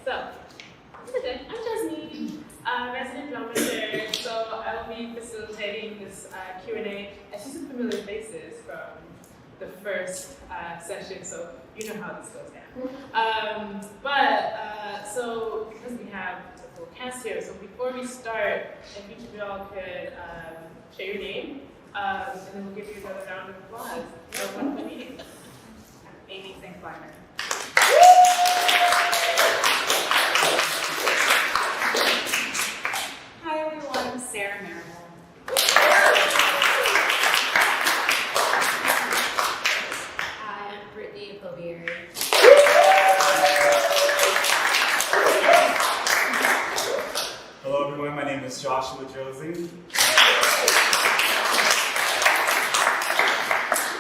So, I'm Jasmeene, resident dramaturg. So I will be facilitating this Q&A. I see some familiar faces from the first session, so you know how this goes down. So because we have the full cast here, so before we start, if each of y'all could share your name, and then we'll give you another round of applause for one of the meetings. I'm Amy Finkbeiner. Hi everyone, I'm Sarah Marable. Hi, I'm Brittney Akpobiyeri. Hello everyone, my name is Josey.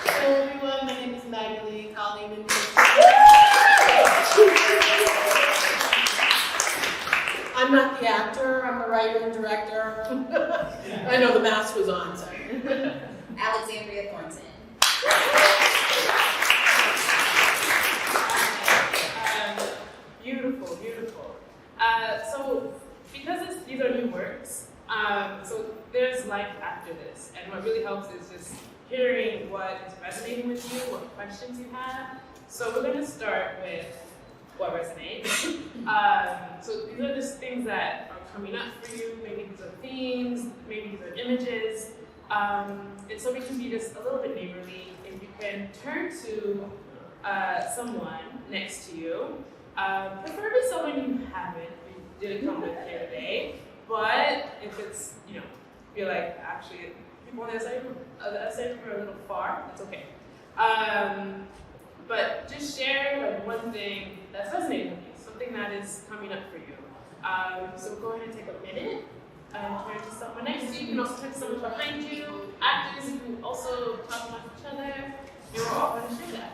Hello everyone, my name is Magaly Colimon-Christopher. I'm not the actor, I'm the writer and director. I know the mask was on, sorry. Alexandrea Thornton. Beautiful, beautiful. So because these are new works, so there's life after this, and what really helps is just hearing what is resonating with you, what questions you have. So we're going to start with what resonates. So these are just things that are coming up for you. Maybe these are themes, maybe these are images. And so we can be just a little bit neighborly. If you can turn to someone next to you, preferably someone you haven't, you didn't come with here today. But if it's, feel like actually people on the other side are a little far, that's okay. But just share one thing that's resonating with you, something that is coming up for you. So go ahead and take a minute and turn to someone next to you. You can also turn to someone behind you. Actors, you can also talk about each other. And we're all going to share that.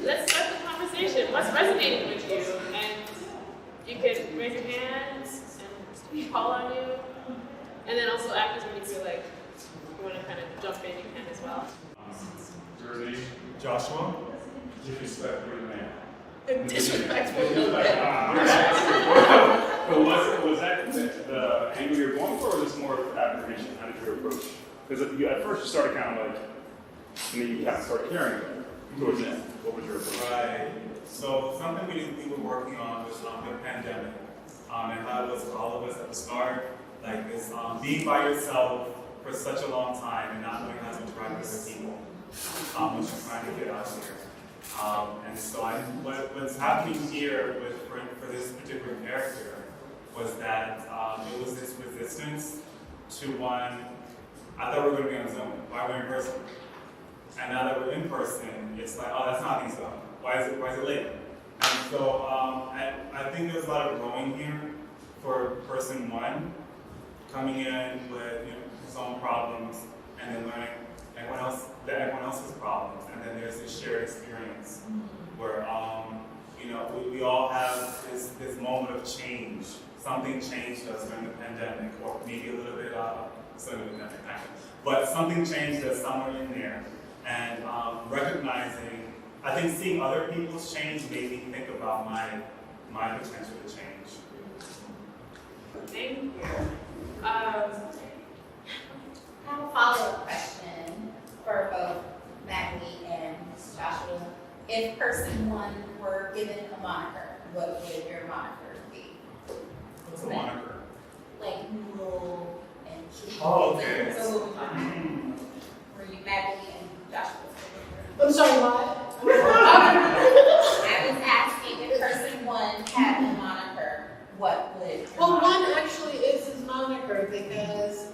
Let's start the conversation. What's resonating with you? And you can raise your hands and call on you. And then also actors, when you feel like you want to kind of jump in, you can as well. Josey. Joshua. Disrespectful man. Disrespectful. So was that the angle you're going for, or was this more of affirmation? How did you approach? Because at first you started kind of like, and then you kind of started caring towards that. What was your approach? Right. So something we were working on was the pandemic, and how it was for all of us at the start, like this being by yourself for such a long time and not knowing how to interact with other people, when you're trying to get out here. And so what's happening here for this particular character was that it was this resistance to one. I thought we were going to be on Zoom. Why we're in person? And now that we're in person, it's like, oh, that's not being Zoom. Why is it late? And so I think there's a lot of growing here for person one, coming in with his own problems, and then learning everyone else's problems, and then there's this shared experience where we all have this moment of change. Something changed us during the pandemic, or maybe a little bit but something changed us somewhere in there, and recognizing, I think seeing other people's change made me think about my potential to change. Thank you. I have a follow-up question for both Magaly and Joshua. If person one were given a moniker, what would your moniker be? What's a moniker? Like Noodle and Cheese. Oh, okay. So, were you Magaly and Joshua? I'm sorry, what? I was asking if person one had a moniker, what would your Well, moniker one actually is his moniker because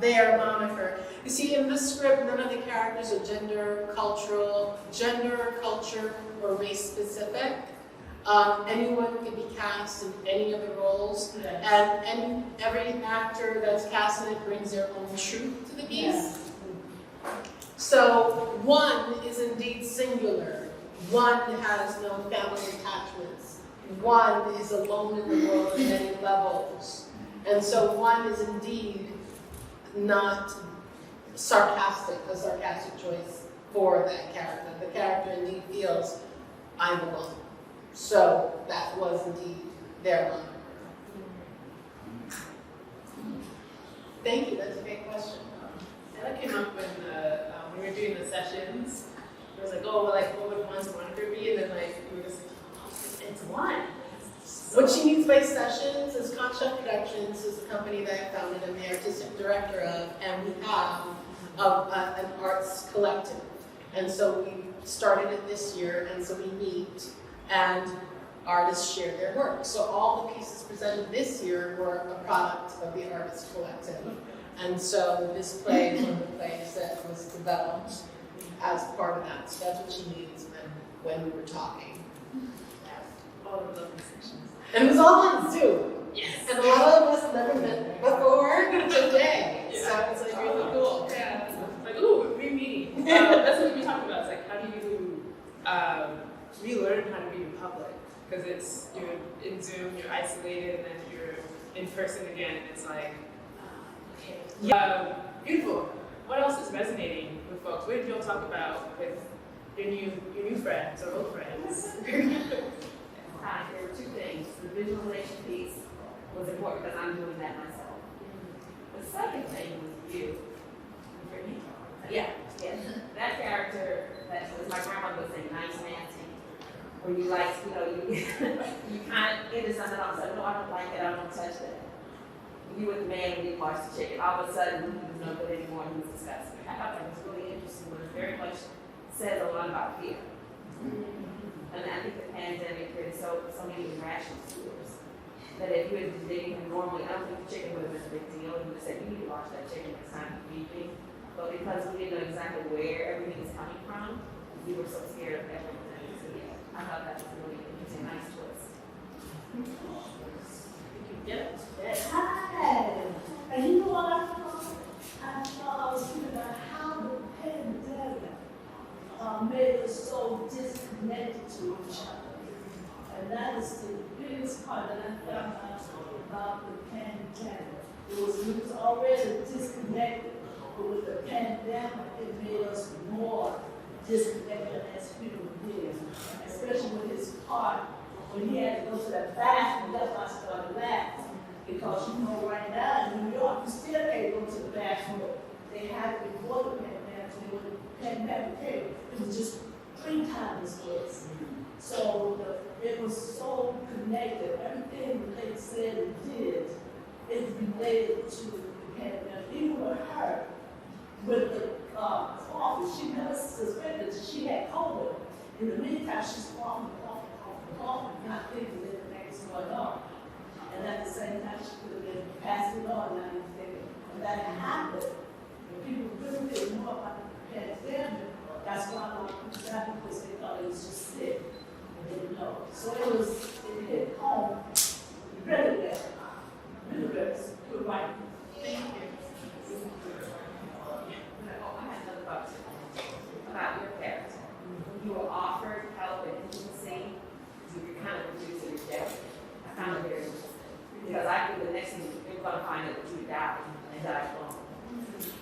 their moniker. You see, in this script, none of the characters are gender, cultural, gender, culture, or race specific. Anyone can be cast in any of the roles, and every actor that's cast in it brings their own truth to the piece. So one is indeed singular. One has no family attachments. One is alone in the world at many levels. And so one is indeed not a sarcastic choice for that character. The character indeed feels, I'm alone. So that was indeed their line. Thank you, that's a great question. And that came up when we were doing the sessions. It was like, oh, well, like, what would one's moniker be? And then, like, we were just like, oh, it's one. What she means by sessions is Conch Productions is a company that I founded. I'm the artistic director of, and we have an arts collective. And so we started it this year, and so we meet, and artists share their work. So all the pieces presented this year were a product of the artist collective. And so this play is one of the plays that was developed as part of that. So that's what she means when we were talking. All of the sections. And it was all on Zoom. Yes. And a lot of us never met before today. Yeah. So it's like really cool. Yeah. Like, ooh, re-meeting. That's what we talked about. It's like, how do you relearn how to be in public? Because you're in Zoom, you're isolated, and then you're in person again, and it's like, okay. Beautiful. What else is resonating with folks? What did you all talk about with your new friends or old friends? There were two things. The visualization piece was important because I'm doing that myself. The second thing was you. Brittney? Yeah. That character that was my grandmother was saying, nice Nancy. Where you like, you kind of into something else. No, I don't like it. I don't touch that. You with the man when you watch the chicken. All of a sudden, he was no good anymore. He was disgusting. I thought that was really interesting. It very much says a lot about fear. And I think the pandemic created so many irrational fears that if you had dated him normally, I don't think the chicken would have been a big deal. He would have said, you need to watch that chicken next time you feed me. But because we didn't know exactly where everything is coming from, we were so scared of everything. So yeah, I thought that was really interesting, nice choice. Hi. And you know what I thought? I was thinking about how the pandemic made us so disconnected to each other. And that is the biggest part that I found out about the pandemic. We was already disconnected, but with the pandemic, it made us more disconnected as human beings, especially with his part. When he had to go to that bathroom, that's why I started laughing. Because right now in New York, you still can't go to the bathroom. They had it before the pandemic, and when the pandemic came, it was just 3 times worse. So it was so connected. Everything that they said and did is related to the pandemic. Even with her, with the cough, she never suspected that she had COVID. In the meantime, she's coughing, not thinking that everything is going on. And at the same time, she could have been passing on, not even thinking. And that happened. When people really didn't know about the pandemic, that's why a lot of people died, because they thought it was just sick. They didn't know. So it hit home really well. Really well. You're right. Thank you. I had another thought about your character. You were offered help and intimacy, you were kind of reduced to rejection. I found it very interesting. Because I think the next thing you're going to find out that you died and died alone.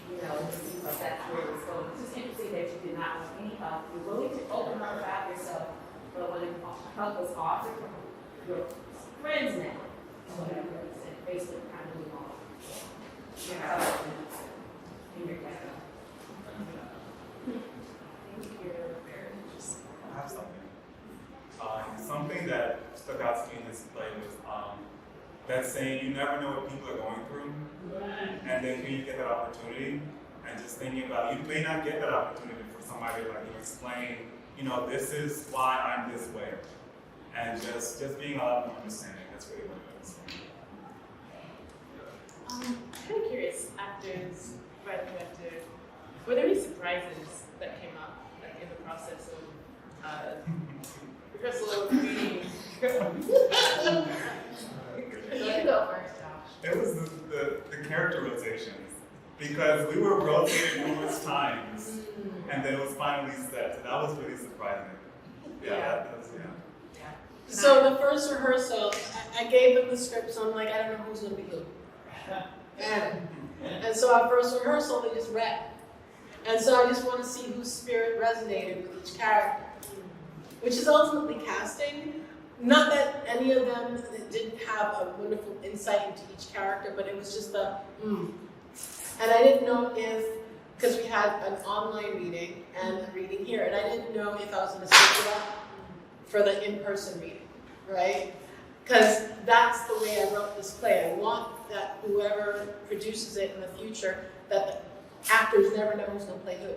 It seems like that's where it's going. It's just interesting that you did not want any help. You're willing to open up about yourself, but when help was offered from your friends now, whatever, and basically kind of move on. In your character. I have something. Something that stuck out to me in this play was that saying, you never know what people are going through, and then when you get that opportunity, and just thinking about, you may not get that opportunity for somebody to explain, this is why I'm this way, and just being a lot more understanding. That's really what it is. I'm kind of curious, actors, writing actor, were there any surprises that came up in the process of rehearsal meeting. You can go first, Josh. It was the character rotations, because we were rotated numerous times, and then it was finally set, so that was really surprising. Yeah, that was, yeah. So the first rehearsal, I gave them the script, so I'm like, I don't know who's gonna be who. And so our first rehearsal, they just read. And so I just want to see whose spirit resonated with each character, which is ultimately casting. Not that any of them didn't have a wonderful insight into each character, but it was just And I didn't know if, because we had an online meeting and a reading here, and I didn't know if I was going to switch it up for the in-person reading, right? Because that's the way I wrote this play. I want that whoever produces it in the future, that the actors never know who's going to play who.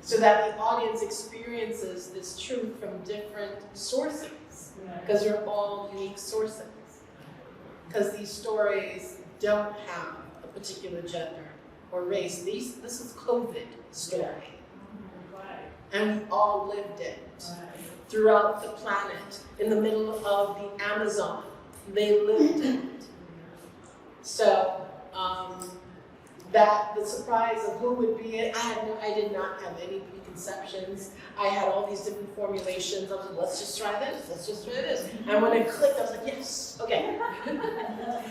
So that the audience experiences this truth from different sources, because they're all unique sources. Because these stories don't have a particular gender or race. This is COVID story. And we all lived it throughout the planet, in the middle of the Amazon. They lived it. So, that the surprise of who would be it, I did not have any preconceptions. I had all these different formulations. I was like, let's just try this, let's just try this. And when it clicked, I was like, yes, okay.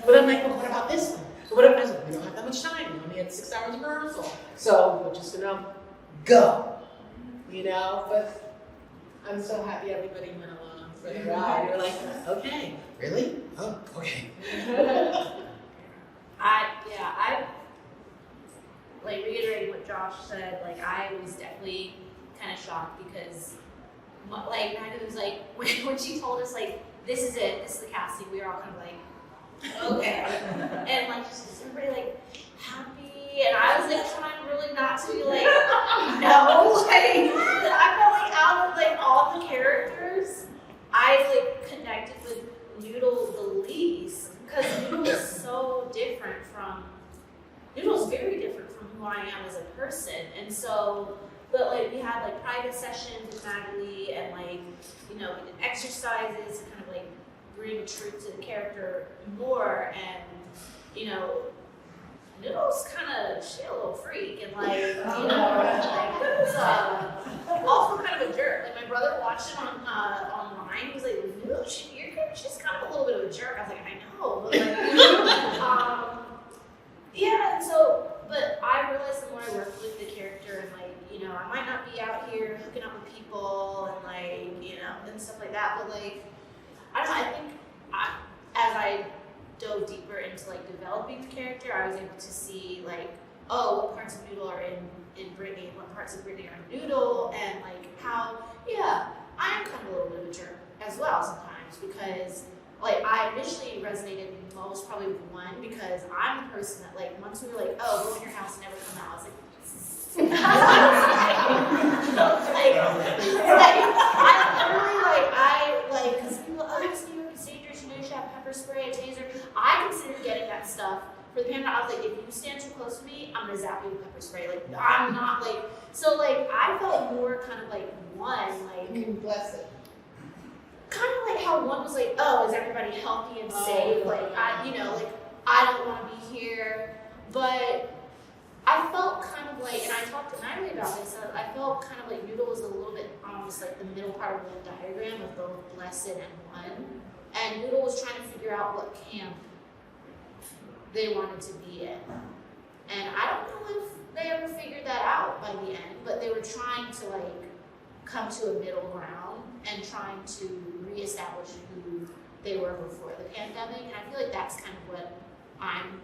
But I'm like, well, what about this one? What about this one? We don't have that much time. We only had 6 hours of rehearsal. So we're just gonna go, you know? But I'm so happy everybody went along for the ride. You're like, okay, really? Oh, okay. I like reiterating what Josh said, like I was definitely kind of shocked because like Magaly was like, when she told us like, this is it, this is the casting, we were all kind of like, okay. And like, just everybody like happy, and I was like trying really not to be like, no, like, I felt like out of like all the characters, I like connected with Noodle the least, because Noodle is so different from, Noodle's very different from who I am as a person, and so, but like we had like private sessions with Magaly, and like, you know, we did exercises to kind of like bring truth to the character more, and you know, Noodle's kind of, she's a little freak, and like, you know, like, was also kind of a jerk. Like my brother watched it on online. He was like, Noodle, she's kind of a little bit of a jerk. I was like, I know, but like, yeah. And so, but I realized the more I worked with the character, and like, you know, I might not be out here hooking up with people and like, you know, and stuff like that. But like, I don't know. I think as I dove deeper into like developing the character, I was able to see like, oh, what parts of Noodle are in Brittney, and what parts of Brittney are in Noodle, and like how, yeah, I am kind of a little bit of a jerk as well sometimes, because like I initially resonated most probably with one, because I'm the person that like, once we were like, oh, go in your house and never come out, I was like, because people, oh, it's New York, it's dangerous, you know, you should have pepper spray, a taser. I considered getting that stuff for the pandemic. I was like, if you stand too close to me, I'm gonna zap you with pepper spray. Like, I'm not like, so like, I felt more kind of like one, like, Bless it. kind of like how one was like, oh, is everybody healthy and safe? Like, I, you know, like, I don't want to be here. But I felt kind of like, and I talked to Magaly about this, I felt kind of like Noodle was a little bit almost like the middle part of the diagram of both Blessed and One. And Noodle was trying to figure out what camp they wanted to be in. And I don't know if they ever figured that out by the end, but they were trying to like come to a middle ground and trying to reestablish who they were before the pandemic. And I feel like that's kind of what I'm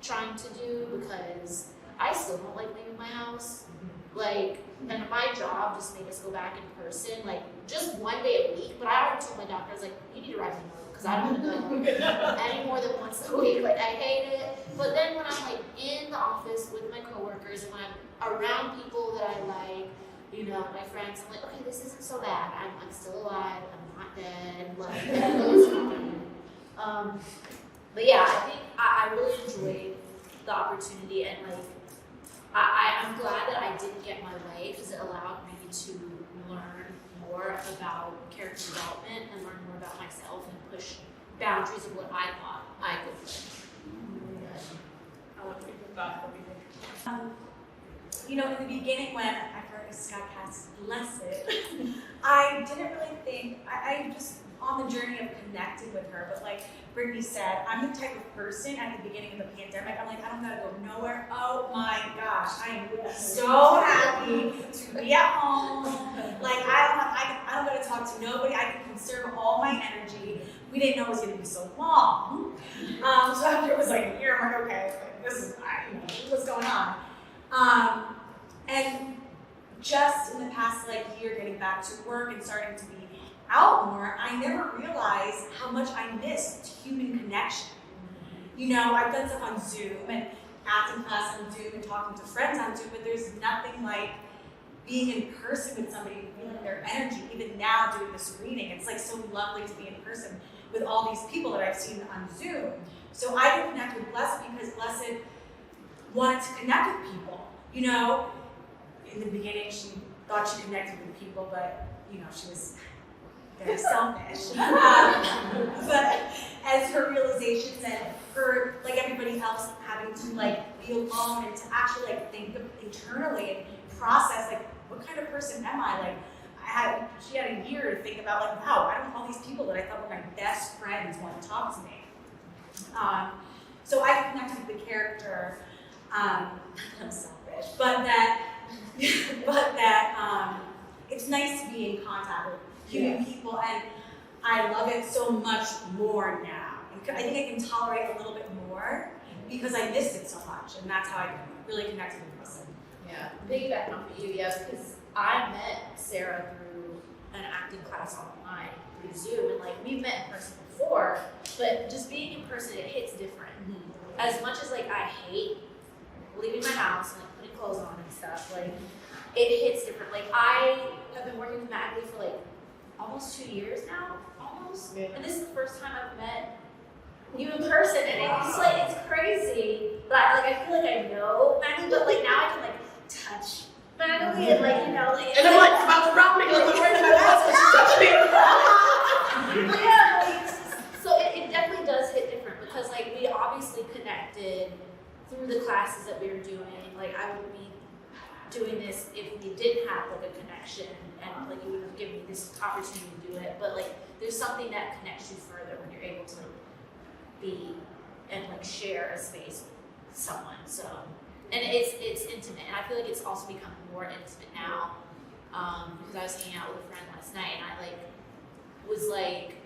trying to do, because I still don't like leaving my house. Like, and my job just made us go back in person, like just one day a week. But I already told my doctor, I was like, you need to ride me home, because I don't want to go any more than once a week. Like, I hate it. But then when I'm like in the office with my coworkers, and when I'm around people that I like, you know, my friends, I'm like, okay, this isn't so bad. I'm still alive. I'm not dead. Like, but yeah, I think I really enjoyed the opportunity, and like, I'm glad that I didn't get my way, because it allowed me to learn character development and learn more about myself and push boundaries of what I thought I could play. I want to get your thoughts. What do you think? You know, in the beginning when I first got cast Blessed, I didn't really think, I just on the journey of connecting with her, but like Brittney said, I'm the type of person at the beginning of the pandemic, I'm like, I don't gotta go nowhere. Oh my gosh, I am so happy to be at home. Like I don't gotta talk to nobody, I can conserve all my energy. We didn't know it was gonna be so long. So after it was like a year, I'm like, okay, like, this is, what's going on? And just in the past like year, getting back to work and starting to be out more, I never realized how much I missed human connection. You know, I've done stuff on Zoom and acting class on Zoom and talking to friends on Zoom, but there's nothing like being in person with somebody and feeling their energy. Even now doing this reading, it's like so lovely to be in person with all these people that I've seen on Zoom. So I can connect with Blessed because Blessed wanted to connect with people. You know, in the beginning she thought she connected with people, but you know, she was very selfish. But as her realizations and her, like everybody else, having to like be alone and to actually like think internally and process like, what kind of person am I? Like, she had a year to think about like, wow, I don't know all these people that I thought were my best friends want to talk to me. So I connected with the character. I'm selfish, but that it's nice to be in contact with human people, and I love it so much more now. I think I can tolerate a little bit more because I missed it so much, and that's how I really connected with person. Yeah, piggyback off of you, yes, because I met Sarah through an acting class online through Zoom, and like we've met in person before, but just being in person, it hits different. Mm-hmm. As much as like I hate leaving my house and like putting clothes on and stuff, like it hits different. Like I have been working with Magaly for like almost 2 years now, almost. Yeah. And this is the first time I've met you in person, and it's like it's crazy. But I feel like I know Magaly, but like now I can like touch Magaly and like, you know, like, and I'm like about to round me like I'm wearing my mask and she's touching me. But yeah, like, it's just, so it definitely does hit different because like we obviously connected through the classes that we were doing. Like I would be doing this if we didn't have like a connection, and like you would have given me this opportunity to do it. But like there's something that connects you further when you're able to like be and like share a space with someone. So, and it's intimate, and I feel like it's also become more intimate now. Because I was hanging out with a friend last night, and I like was like,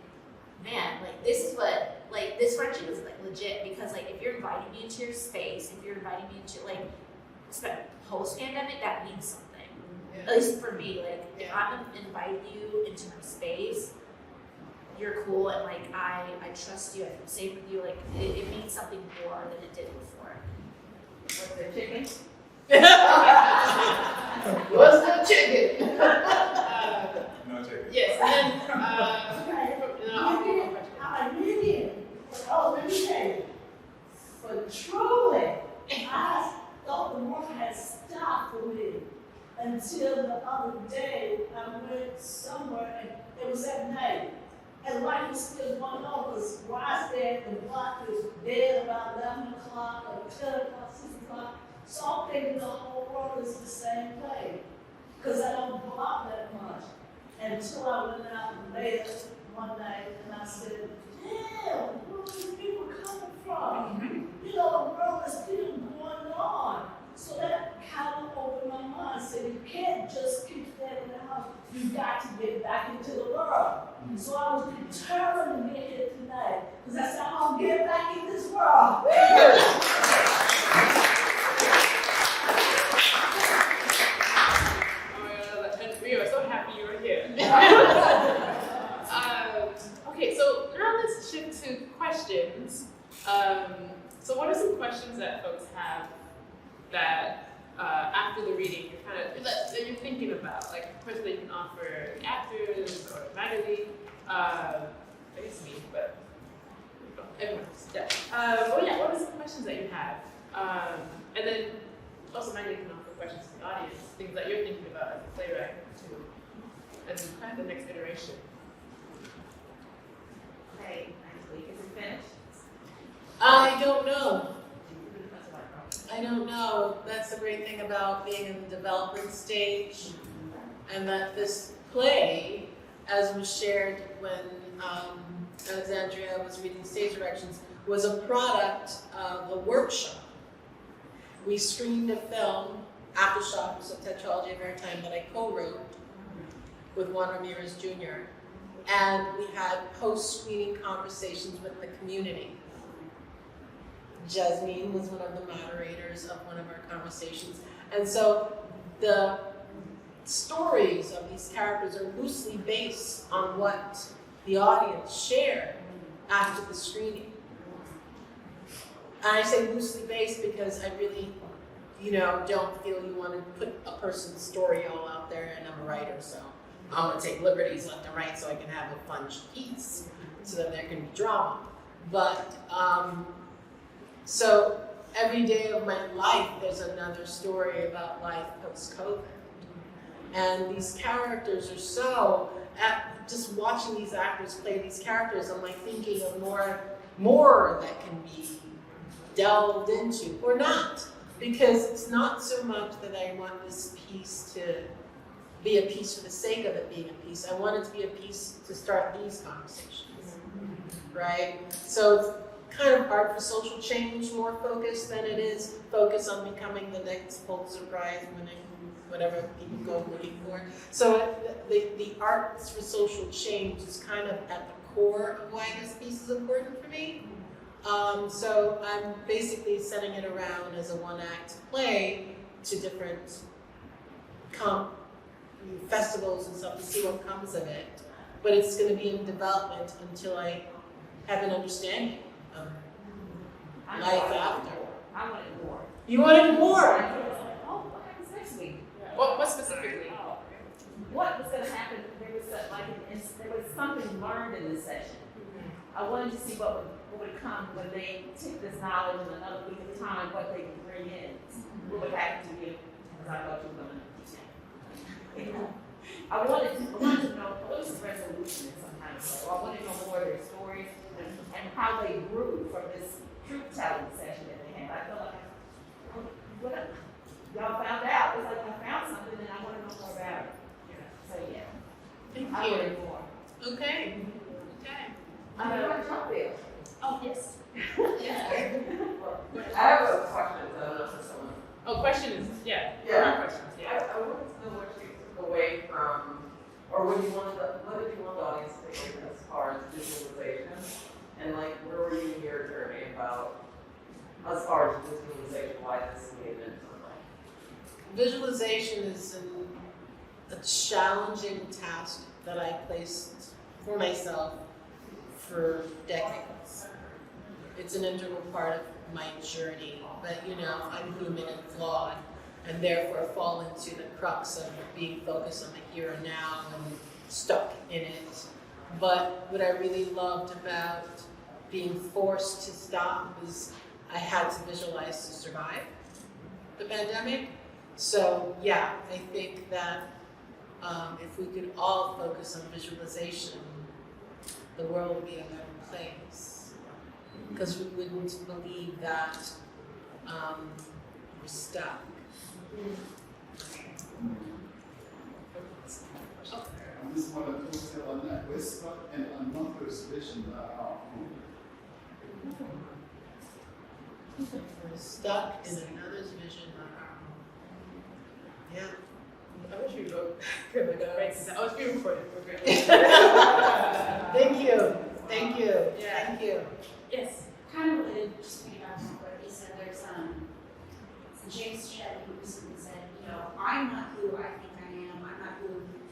man, like this is what, like this friendship is like legit, because like if you're inviting me into your space, if you're inviting me into like post-pandemic, that means something. Yeah. At least for me, like if I'm inviting you into my space, you're cool, and like I trust you, I feel safe with you, like it means something more than it did before. Was the chicken? What's the chicken? No chicken. Yes, and then I really, oh, let me tell you, for truly, I thought the world had stopped for me until the other day I went somewhere and it was at night. And life was still going on because where I stayed, the block was dead about 11 o'clock or 10 o'clock, 6 o'clock. So I'm thinking the whole world is the same place because I don't go out that much. Until I went out later one night and I said, damn, where are these people coming from? You know, the world is still going on. So that kind of opened my mind. So you can't just keep staying in the house. You got to get back into the world. So I was determined to get here tonight because I said, I'm going to get back in this world. We are so happy you were here. Okay, so now let's shift to questions. So what are some questions that folks have that after the reading that you're thinking about, like a question that you can offer the actors or Magaly, I guess me, but everyone else. Yeah. What are some questions that you have? And then also Magaly can offer questions to the audience, things that you're thinking about as a playwright too, and kind of the next iteration. play next week? Is it finished? I don't know. I don't know. That's the great thing about being in the development stage, and that this play, as was shared when Alexandrea was reading stage directions, was a product of a workshop. We screened a film, Aftershocks of Tetralogy of Airtime, that I co-wrote with Juan Ramirez Jr., and we had post-screening conversations with the community. Jasmeene was one of the moderators of one of our conversations. And so the stories of these characters are loosely based on what the audience shared after the screening. And I say loosely based because I really, don't feel you want to put a person's story all out there, and I'm a writer, so I'm gonna take liberties left and right so I can have a fun piece, so that there can be drama. But, so every day of my life, there's another story about life post-COVID. And these characters are so, just watching these actors play these characters, I'm like thinking of more that can be delved into, or not. Because it's not so much that I want this piece to be a piece for the sake of it being a piece. I want it to be a piece to start these conversations, right? So it's kind of art for social change, more focused than it is focus on becoming the next Pulitzer Prize winning, whatever people go looking for. So the arts for social change is kind of at the core of why this piece is important for me. So I'm basically setting it around as a one-act play to different festivals and stuff to see what comes of it. But it's going to be in development until I have an understanding of life after. I wanted more. You wanted more? Oh, what happens next week? What specifically? What was going to happen? There was something learned in this session. I wanted to see what would come when they took this knowledge in another week at a time, what they could bring in. What would happen to you? Because I thought you were going to detail. I wanted to know what was resolution in some kind of way. Or I wanted to know more of their stories and how they grew from this truth-telling session that they had. I felt like, y'all found out. It's like I found something and I want to know more about it. So yeah. Thank I you. wanted more. Okay. I'm going to jump in. Oh, yes. I have a question for someone. Oh, questions, yeah. Yeah. Questions, I yeah. wanted to know what you took away from, or what did you want the audience to take away as far as visualization? And like, where were you in your journey about, as far as visualization, why this made it something? Visualization is a challenging task that I placed for myself for decades. It's an integral part of my journey, but I'm human and flawed, and therefore fall into the crux of being focused on the here and now and stuck in it. But what I really loved about being forced to stop was I had to visualize to survive the pandemic. So yeah, I think that if we could all focus on visualization, the world would be a better place. Because we wouldn't believe that we're stuck. I just want to say on that, we're stuck in another's vision, not our own. We're stuck in another's vision, not our own. Yeah. I wish we wrote. I wish we recorded. We're good. Thank you. Thank you. Yeah. Thank you. Yes. Kind of related, just reading out what he said, there's James Chet who recently said, I'm not who I think I am, I'm not who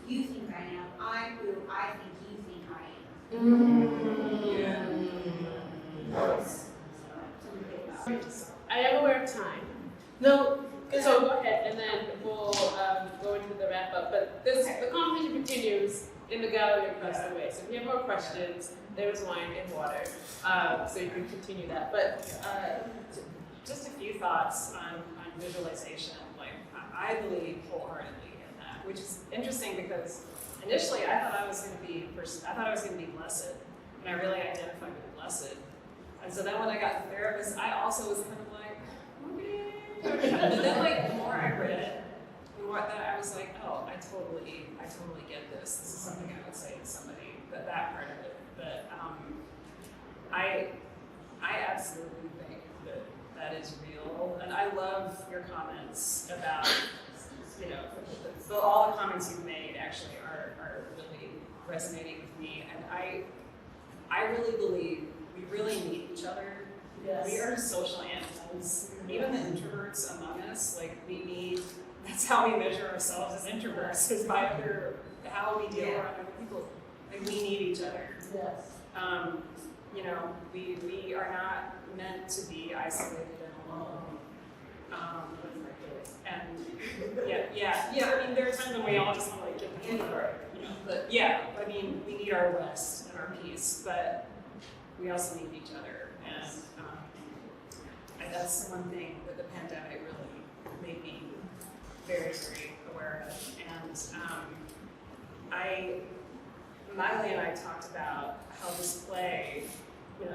you think I am, I'm who I think you think I am. I am aware of time. No, So go ahead, and then we'll go into the wrap up. But the conversation continues in the gallery across the way. So if you have more questions, there's wine and water, so you can continue that. But just a few thoughts on visualization. Like I believe wholeheartedly in that, which is interesting because initially I thought I was going to be blessed and I really identified with blessed. And so then when I got the therapist, I also was kind of like, okay. But then like the more I read, the more that I was like, oh, I totally get this. This is something I would say to somebody, but that part of it. But I absolutely think that that is real, and I love your comments about, all the comments you've made actually are really resonating with me, and I really believe we really need each other. Yes. We are social animals. Even the introverts among us, like that's how we measure ourselves as introverts, is by how we deal around other people. Like we need each other. Yes. We are not meant to be isolated and alone. I mean, there are times when we all just want to like get together, but we need our rest and our peace, but we also need each other, and that's one thing that the pandemic really made me very, very aware of. And Magaly and I talked about how this play,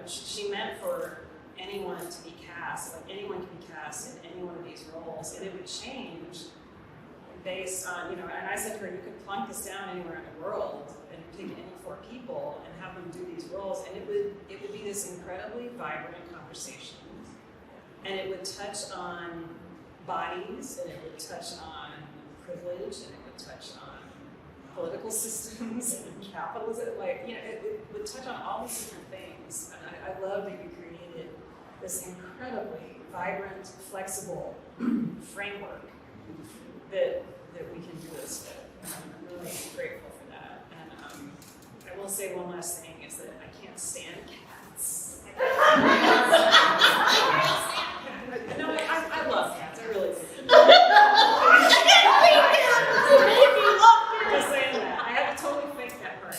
she meant for anyone to be cast, like anyone can be cast in any one of these roles, and it would change based on, and I said to her, you could plunk this down anywhere in the world and take any 4 people and have them do these roles, and it would be this incredibly vibrant conversation. And it would touch on bodies, and it would touch on privilege, and it would touch on political systems and capitalism, it would touch on all these different things. And I love that you created this incredibly vibrant, flexible framework that we can do this with. I'm really grateful for that. And I will say one last thing is that I can't stand cats. No, I love cats, I really do. Just saying that. I had to totally fake that part.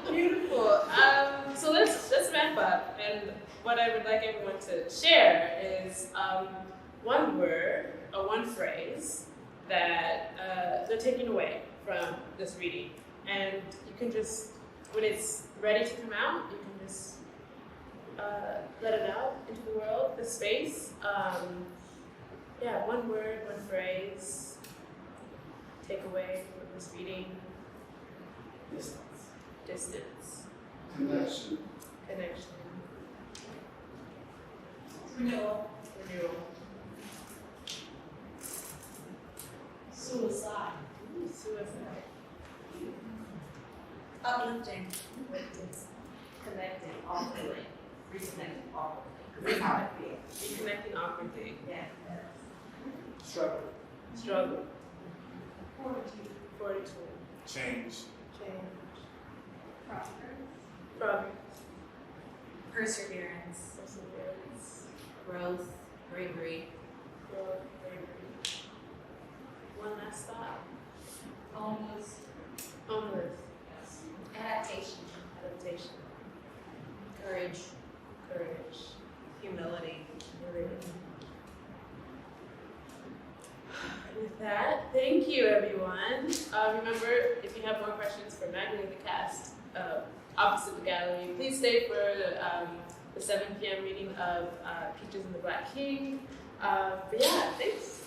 Beautiful. So let's wrap up. And what I would like everyone to share is one word or one phrase that they're taking away from this reading. And you can just, when it's ready to come out, you can just let it out into the world, the space. One word, one phrase, take away from this reading. Distance. Connection. Renewal. Suicide. Suicide. Uplifting. Connecting awkwardly, reconnecting awkwardly. That's how I feel. Reconnecting awkwardly. Yeah. Struggle. Fortitude. Change. Progress. Perseverance. Growth, bravery. One last thought. Homeless. Adaptation. Courage. Humility. And with that, thank you, everyone. Remember, if you have more questions for Magaly and the cast opposite the gallery, please stay for the 7 p.m. reading of Peaches and the Black King. Thanks.